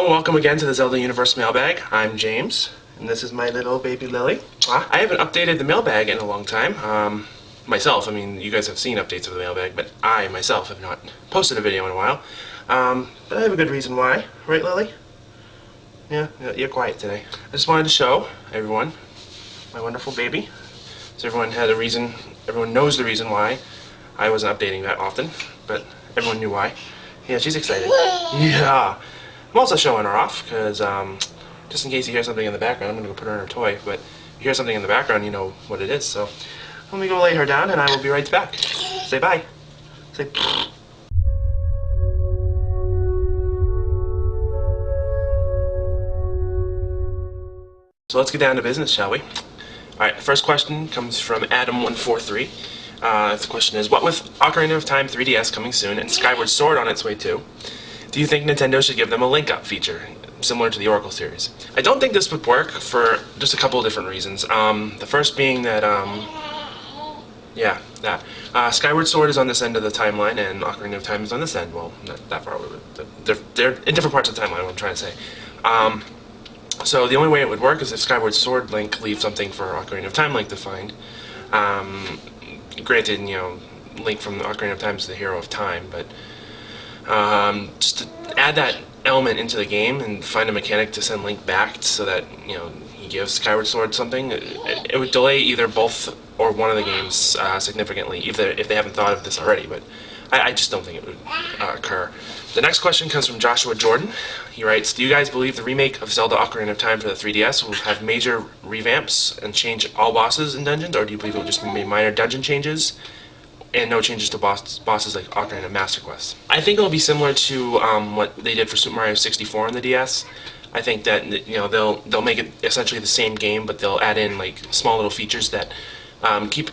Hello, welcome again to the Zelda Universe Mailbag. I'm James, and this is my little baby Lily. I haven't updated the mailbag in a long time. Myself, I mean, you guys have seen updates of the mailbag, but I, myself, have not posted a video in a while. But I have a good reason why. Right, Lily? Yeah, you're quiet today. I just wanted to show everyone my wonderful baby. So everyone had a reason, everyone knows the reason why I wasn't updating that often, but everyone knew why. Yeah, she's excited. Yeah. I'm also showing her off, because just in case you hear something in the background, I'm going to go put her in her toy, but if you hear something in the background, you know what it is, so let me go lay her down, and I will be right back. Say bye. Say So let's get down to business, shall we? Alright, the first question comes from Adam143. The question is, what with Ocarina of Time 3DS coming soon and Skyward Sword on its way too, do you think Nintendo should give them a link-up feature, similar to the Oracle series? I don't think this would work for just a couple of different reasons. The first being that, Skyward Sword is on this end of the timeline and Ocarina of Time is on this end. Well, not that far away, but they're in different parts of the timeline, what I'm trying to say. So the only way it would work is if Skyward Sword Link leaves something for Ocarina of Time Link to find. Granted, you know, Link from the Ocarina of Time is the hero of time, but just to add that element into the game and find a mechanic to send Link back so that, you know, he gives Skyward Sword something, it would delay either both or one of the games significantly, if they haven't thought of this already, but I just don't think it would occur. The next question comes from Joshua Jordan. He writes, do you guys believe the remake of Zelda Ocarina of Time for the 3DS will have major revamps and change all bosses and dungeons, or do you believe it will just be minor dungeon changes and no changes to bosses like Ocarina of Master Quest? I think it'll be similar to what they did for Super Mario 64 on the DS. I think that, you know, they'll make it essentially the same game, but they'll add in like small little features that keep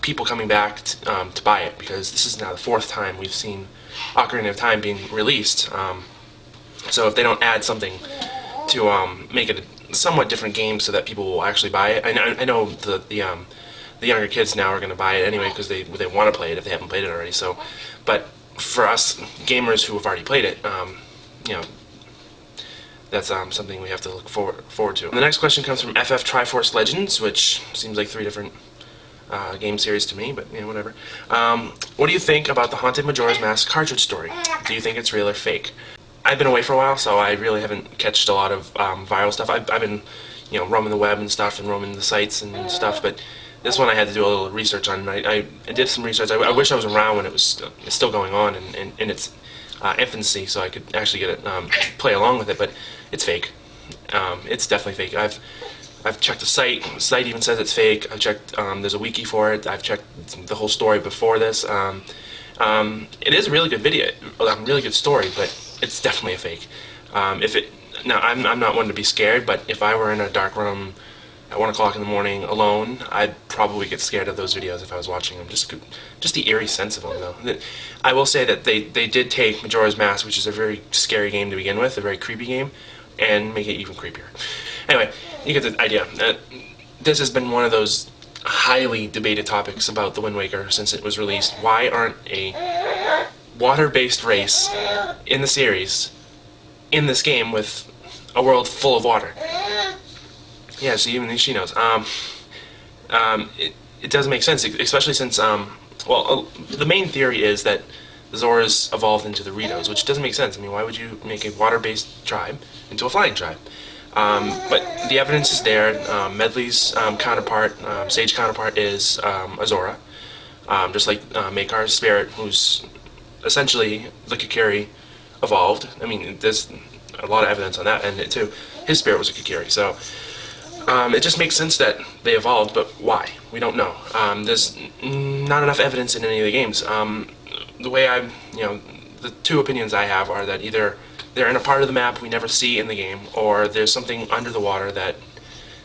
people coming back to buy it, because this is now the 4th time we've seen Ocarina of Time being released. So if they don't add something to make it a somewhat different game so that people will actually buy it, I know the younger kids now are going to buy it anyway because they want to play it if they haven't played it already. So, but for us gamers who have already played it, you know, that's something we have to look forward to. And the next question comes from FF Triforce Legends, which seems like 3 different game series to me, but you know, whatever. What do you think about the Haunted Majora's Mask cartridge story? Do you think it's real or fake? I've been away for a while, so I really haven't catched a lot of viral stuff. I've been, you know, roaming the web and stuff, and roaming the sites and stuff, but this one I had to do a little research on. I did some research. I wish I was around when it's still going on in its infancy, so I could actually get it, play along with it, but it's fake. It's definitely fake. I've checked the site. The site even says it's fake. I've checked, there's a wiki for it. I've checked the whole story before this. It is a really good video, a really good story, but it's definitely a fake. Now, I'm not one to be scared, but if I were in a dark room at 1 o'clock in the morning alone, I'd probably get scared of those videos if I was watching them. Just the eerie sense of them, though. I will say that they did take Majora's Mask, which is a very scary game to begin with, a very creepy game, and make it even creepier. Anyway, you get the idea. This has been one of those highly debated topics about the Wind Waker since it was released. Why aren't a water-based race in the series in this game with a world full of water? Yeah, so even she knows. It doesn't make sense, especially since, the main theory is that the Zoras evolved into the Ritos, which doesn't make sense. I mean, why would you make a water-based tribe into a flying tribe? But the evidence is there. Medley's counterpart, Sage counterpart, is a Zora, just like Makar's spirit, who's essentially the Kokiri evolved. I mean, there's a lot of evidence on that end too. His spirit was a Kokiri, so it just makes sense that they evolved, but why? We don't know. There's not enough evidence in any of the games. The way the 2 opinions I have are that either they're in a part of the map we never see in the game, or there's something under the water that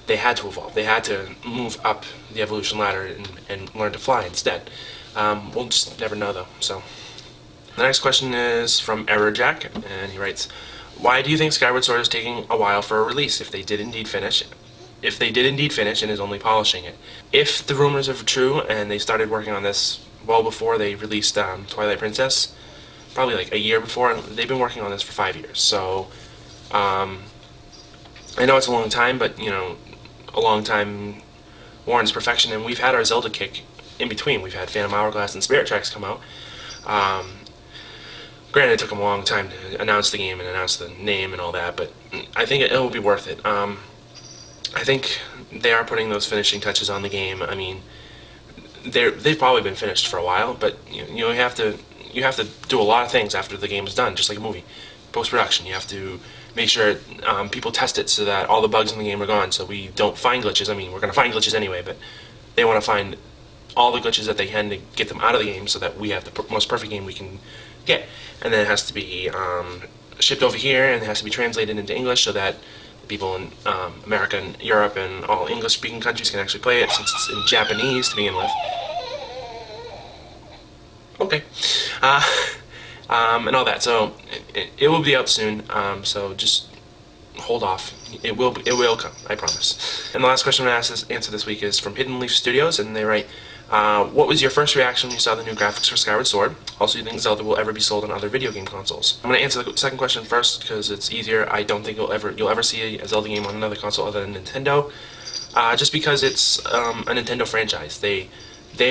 they had to evolve. They had to move up the evolution ladder and learn to fly instead. We'll just never know, though. So the next question is from Errorjack, and he writes, why do you think Skyward Sword is taking a while for a release if they did indeed finish and is only polishing it? If the rumors are true and they started working on this well before they released Twilight Princess, probably like a year before, they've been working on this for 5 years, so Um, I know it's a long time, but a long time warrants perfection, and we've had our Zelda kick in between. We've had Phantom Hourglass and Spirit Tracks come out. Um, Granted, it took them a long time to announce the game and announce the name and all that, but I think it will be worth it. I think they are putting those finishing touches on the game. I mean, they've probably been finished for a while, but you have to do a lot of things after the game is done, just like a movie. Post production, you have to make sure people test it so that all the bugs in the game are gone, so we don't find glitches. I mean, we're going to find glitches anyway, but they want to find all the glitches that they can to get them out of the game so that we have the most perfect game we can get. And then it has to be shipped over here, and it has to be translated into English so that people in America and Europe and all English-speaking countries can actually play it, since it's in Japanese to begin with. Okay. Uh, and all that. So it will be out soon. So just hold off. It will come. I promise. And the last question I'm going to answer this week is from Hidden Leaf Studios, and they write, what was your first reaction when you saw the new graphics for Skyward Sword? Also, do you think Zelda will ever be sold on other video game consoles? I'm going to answer the second question first because it's easier. I don't think you'll ever see a Zelda game on another console other than Nintendo, just because it's a Nintendo franchise. They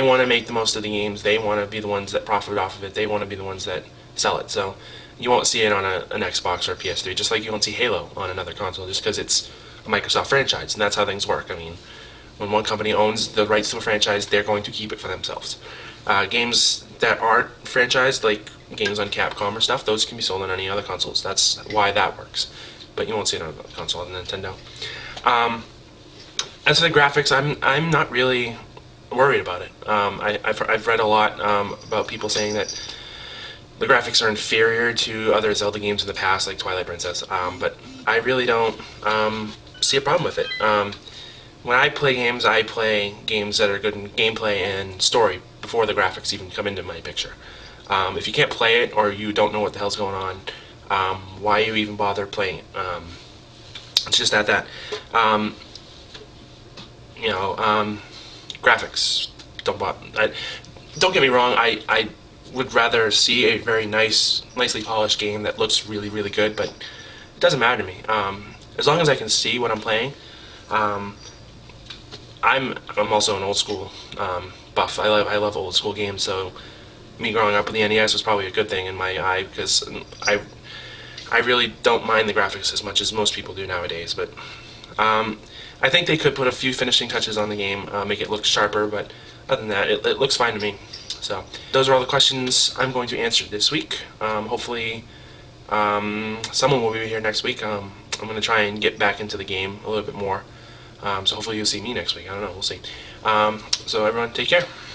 want to make the most of the games. They want to be the ones that profit off of it. They want to be the ones that sell it. So you won't see it on an Xbox or a PS3, just like you won't see Halo on another console, just because it's a Microsoft franchise, and that's how things work. I mean, when one company owns the rights to a franchise, they're going to keep it for themselves. Games that aren't franchised, like games on Capcom or stuff, those can be sold on any other consoles. That's why that works. But you won't see it on a console other than Nintendo. As for the graphics, I'm not really worried about it. I've read a lot about people saying that the graphics are inferior to other Zelda games in the past, like Twilight Princess, but I really don't see a problem with it. When I play games that are good in gameplay and story before the graphics even come into my picture. If you can't play it or you don't know what the hell's going on, why you even bother playing it? It's just that. Graphics don't bother. Don't get me wrong. I would rather see a very nicely polished game that looks really, really good, but it doesn't matter to me. As long as I can see what I'm playing. I'm also an old school buff. I love old school games, so me growing up with the NES was probably a good thing in my eye, because I really don't mind the graphics as much as most people do nowadays. But I think they could put a few finishing touches on the game, make it look sharper, but other than that, it looks fine to me. So those are all the questions I'm going to answer this week. Hopefully someone will be here next week. I'm going to try and get back into the game a little bit more. So hopefully you'll see me next week. I don't know. We'll see. So everyone, take care.